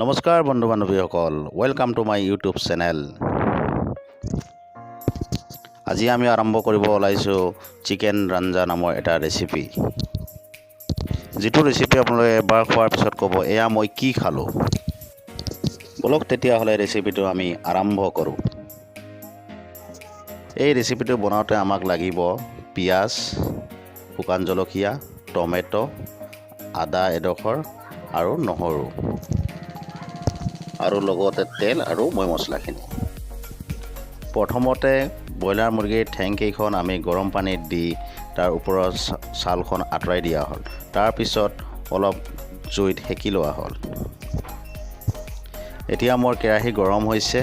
নমস্কাৰ বন্ধু বান্ধৱীসকল, welcome to my YouTube channel. আজি আমি আৰম্ভ কৰিব ওলাইছোঁ চিকেন ৰাঞ্জা নামৰ এটা ৰেচিপি। যিটো ৰেচিপি আপোনালোকে এবাৰ খোৱাৰ পিছত ক'ব, এয়া মই কি খালোঁ। বলক তেতিয়াহ'লে ৰেচিপিটো আমি আৰম্ভ কৰোঁ। এই ৰেচিপিটো বনাওঁতে আমাক লাগিব পিঁয়াজ, শুকান জলকীয়া, টমেটো, আদা এডোখৰ আৰু নহৰু, আৰু লগতে তেল আৰু মৈ মছলাখিনি। প্ৰথমতে ব্ৰইলাৰ মুৰ্গীৰ ঠেংকেইখন আমি গৰম পানীত দি তাৰ ওপৰৰ ছালখন আঁতৰাই দিয়া হ'ল। তাৰপিছত অলপ জুইত সেকি লোৱা হ'ল। এতিয়া মোৰ কেৰাহী গৰম হৈছে,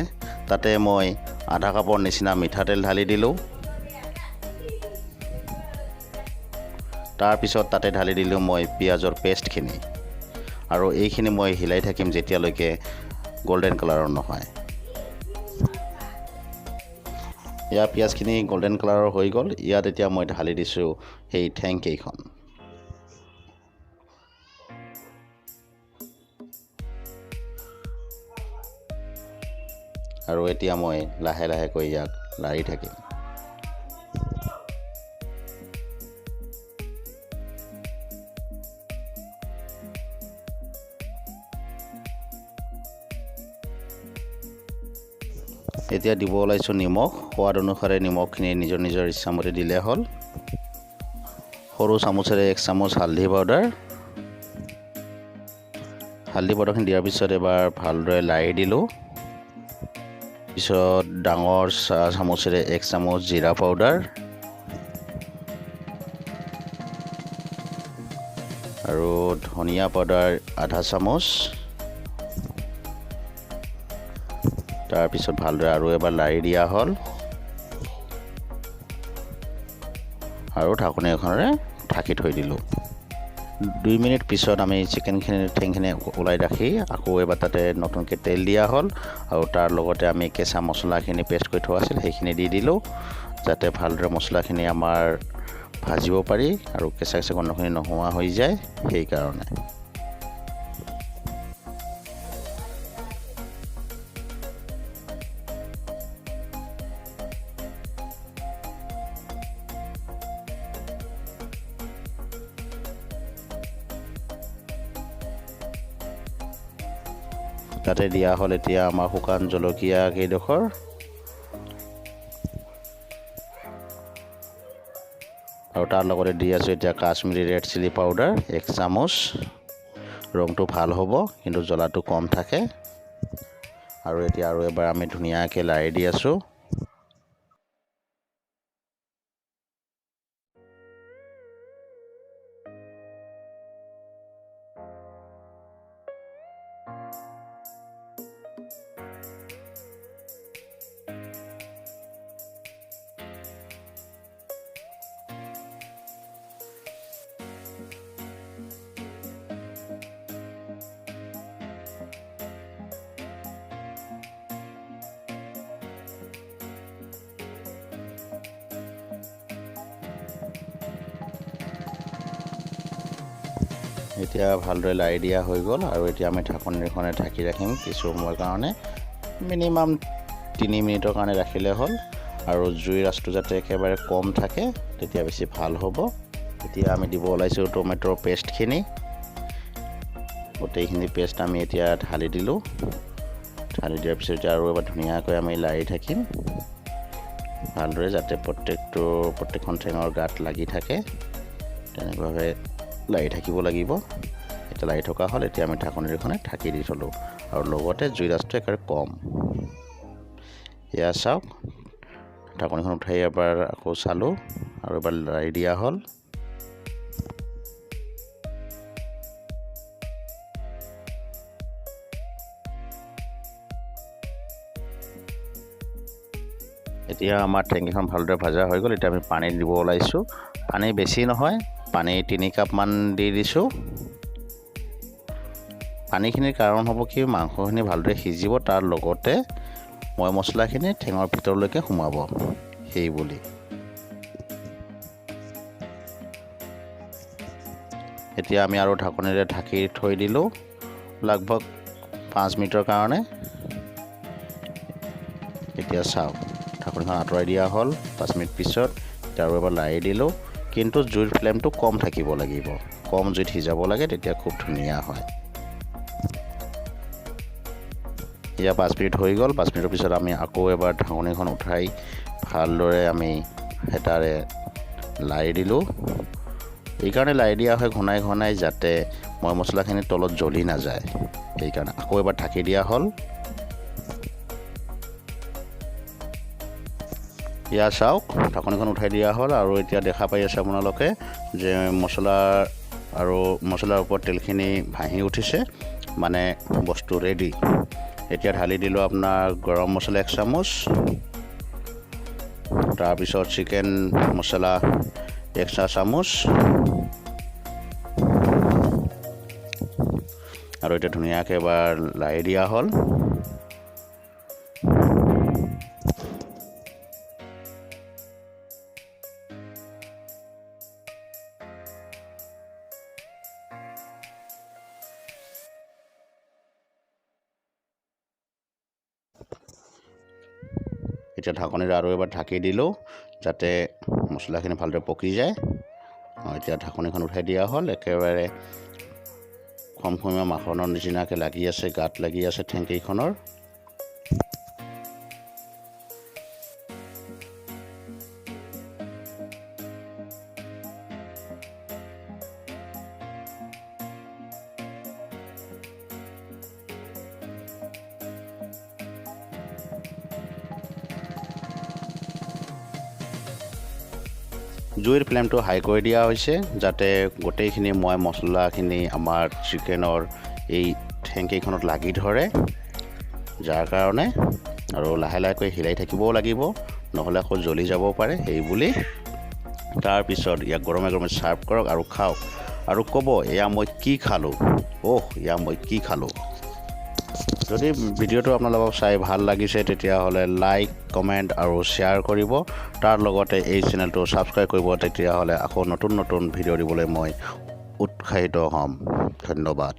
তাতে মই আধা কাপৰ নিচিনা মিঠাতেল ঢালি দিলোঁ। তাৰপিছত তাতে ঢালি দিলোঁ মই পিঁয়াজৰ পেষ্টখিনি, আৰু এইখিনি মই হিলাই থাকিম যেতিয়ালৈকে গোল্ডেন কালাৰৰ নহয়। ইয়াৰ পিঁয়াজখিনি গোল্ডেন কালাৰৰ হৈ গ'ল। ইয়াত এতিয়া মই ঢালি দিছোঁ সেই ঠেংকেইখন। আৰু এতিয়া মই লাহে লাহেকৈ ইয়াক লাৰি থাকিম। এতিয়া দিব ওলাইছোঁ নিমখ। সোৱাদ অনুসাৰে নিমখখিনি নিজৰ নিজৰ ইচ্ছামতে দিলে হ'ল। সৰু চামুচেৰে 1 চামুচ হালধি পাউডাৰ। হালধি পাউডাৰখিনি দিয়াৰ পিছত এবাৰ ভালদৰে লাৰি দিলোঁ। পিছত ডাঙৰ চামুচেৰে 1 চামুচ জিৰা পাউডাৰ আৰু ধনিয়া পাউডাৰ আধা চামুচ। তাৰপিছত ভালদৰে আৰু এবাৰ লাৰি দিয়া হ'ল, আৰু ঢাকনি এখনেৰে ঢাকি থৈ দিলোঁ। 2 মিনিট পিছত আমি ঠেংখিনি ওলাই ৰাখি আকৌ এবাৰ তাতে নতুনকৈ তেল দিয়া হ'ল, আৰু তাৰ লগতে আমি কেঁচা মছলাখিনি পেষ্ট কৰি থোৱা আছিল সেইখিনি দি দিলোঁ, যাতে ভালদৰে মছলাখিনি আমাৰ ভাজিব পাৰি আৰু কেঁচা গন্ধখিনি নোহোৱা হৈ যায় সেইকাৰণে। তাতে দিয়া হ'ল এতিয়া আমাৰ শুকান জলকীয়া কেইডোখৰ, আৰু তাৰ লগতে দি আছোঁ এতিয়া কাশ্মীৰী ৰেড চিলি পাউডাৰ 1 চামুচ। ৰংটো ভাল হ'ব, কিন্তু জ্বলাটো কম থাকে। আৰু এতিয়া আৰু এবাৰ আমি ধুনীয়াকৈ লাৰি দি আছোঁ। এতিয়া ভালদৰে লাৰি দিয়া হৈ গ'ল, আৰু এতিয়া আমি ঢাকনিখনে ঢাকি ৰাখিম কিছু সময়ৰ কাৰণে। মিনিমাম 3 মিনিটৰ কাৰণে ৰাখিলে হ'ল, আৰু জুইৰ আঁচটো যাতে একেবাৰে কম থাকে, তেতিয়া বেছি ভাল হ'ব। এতিয়া আমি দিব ওলাইছোঁ টমেটোৰ পেষ্টখিনি। গোটেইখিনি পেষ্ট আমি এতিয়া ঢালি দিলোঁ। ঢালি দিয়াৰ পিছত এতিয়া আৰু এবাৰ ধুনীয়াকৈ আমি লাৰি থাকিম ভালদৰে, যাতে প্ৰত্যেকখন ঠেঙৰ গাত লাগি থাকে। তেনেকুৱাকৈ লাৰি থাকিব লাগিব। এতিয়া লাৰি থকা হ'ল। এতিয়া আমি ঢাকনিখনে ঢাকি দি থলোঁ, আৰু লগতে জুইৰ আঁচটো একেবাৰে কম। এয়া চাওক, ঢাকনিখন উঠাই এবাৰ আকৌ চালোঁ, আৰু এবাৰ লাৰি দিয়া হ'ল। এতিয়া আমাৰ ঠেংকেইখন ভালদৰে ভাজা হৈ গ'ল। এতিয়া আমি পানী দিব ওলাইছোঁ। পানী বেছি নহয়, পানী 3 কাপমান দি দিছোঁ। পানীখিনিৰ কাৰণ হ'ব কি, মাংসখিনি ভালদৰে সিজিব, তাৰ লগতে মৈ মছলাখিনি ঠেঙৰ ভিতৰলৈকে সোমাব, সেই বুলি। এতিয়া আমি আৰু ঢাকনিৰে ঢাকি থৈ দিলোঁ। লগভগ 5 মিনিটৰ কাৰণে। এতিয়া চাওক ঢাকনিখন আঁতৰাই দিয়া হ'ল 5 মিনিট পিছত। আৰু এবাৰ লাৰি দিলোঁ, কিন্তু জুইৰ ফ্লেমটো কম থাকিব লাগিব, কম জুইত সিজাব লাগে, তেতিয়া খুব ধুনীয়া হয়। এয়া 5 মিনিট হৈ গ'ল। 5 মিনিটৰ পিছত আমি আকৌ এবাৰ ঢাকনিখন উঠাই ভালদৰে আমি হেতাৰে লাৰি দিলোঁ। এইকাৰণে লাৰি দিয়া হয় ঘনাই ঘনাই, যাতে মৈ মছলাখিনি তলত জ্বলি নাযায়। সেইকাৰণে আকৌ এবাৰ ঢাকি দিয়া হ'ল। এয়া চাওক ঢাকনিখন উঠাই দিয়া হ'ল, আৰু এতিয়া দেখা পাই আছে আপোনালোকে যে মছলাৰ ওপৰত তেলখিনি ভাহি উঠিছে, মানে বস্তু ৰেডি। এতিয়া ঢালি দিলোঁ আপোনাৰ গৰম মছলা 1 চামুচ, তাৰপিছত চিকেন মছলা 1 চামুচ, আৰু এতিয়া ধুনীয়াকৈ এবাৰ লাৰি দিয়া হ'ল। এতিয়া ঢাকনিৰে আৰু এবাৰ ঢাকি দিলোঁ, যাতে মছলাখিনি ভালদৰে পকি যায়। এতিয়া ঢাকনিখন উঠাই দিয়া হ'ল। একেবাৰে খমখমীয়া মাখনৰ নিচিনাকৈ লাগি আছে, গাত লাগি আছে ঠেংকেইখনৰ। জুইৰ ফ্লেমটো হাই কৰি দিয়া হৈছে, যাতে গোটেইখিনি মছলাখিনি আমাৰ চিকেনৰ এই ঠেংকেইখনত লাগি ধৰে, যাৰ কাৰণে। আৰু লাহে লাহেকৈ হিলাই থাকিবও লাগিব, নহ'লে আকৌ জ্বলি যাব পাৰে। সেইবুলি তাৰপিছত ইয়াক গৰমে গৰমে ছাৰ্ভ কৰক আৰু খাওক, আৰু ক'ব এয়া মই কি খালোঁ, এয়া মই কি খালোঁ। যদি ভিডিঅ'টো আপোনালোকক চাই ভাল লাগিছে, তেতিয়াহ'লে লাইক, কমেণ্ট আৰু শ্বেয়াৰ কৰিব। তাৰ লগতে এই চেনেলটো ছাবস্ক্ৰাইব কৰিব, তেতিয়াহ'লে আকৌ নতুন নতুন ভিডিঅ' দিবলৈ মই উৎসাহিত হ'ম। ধন্যবাদ।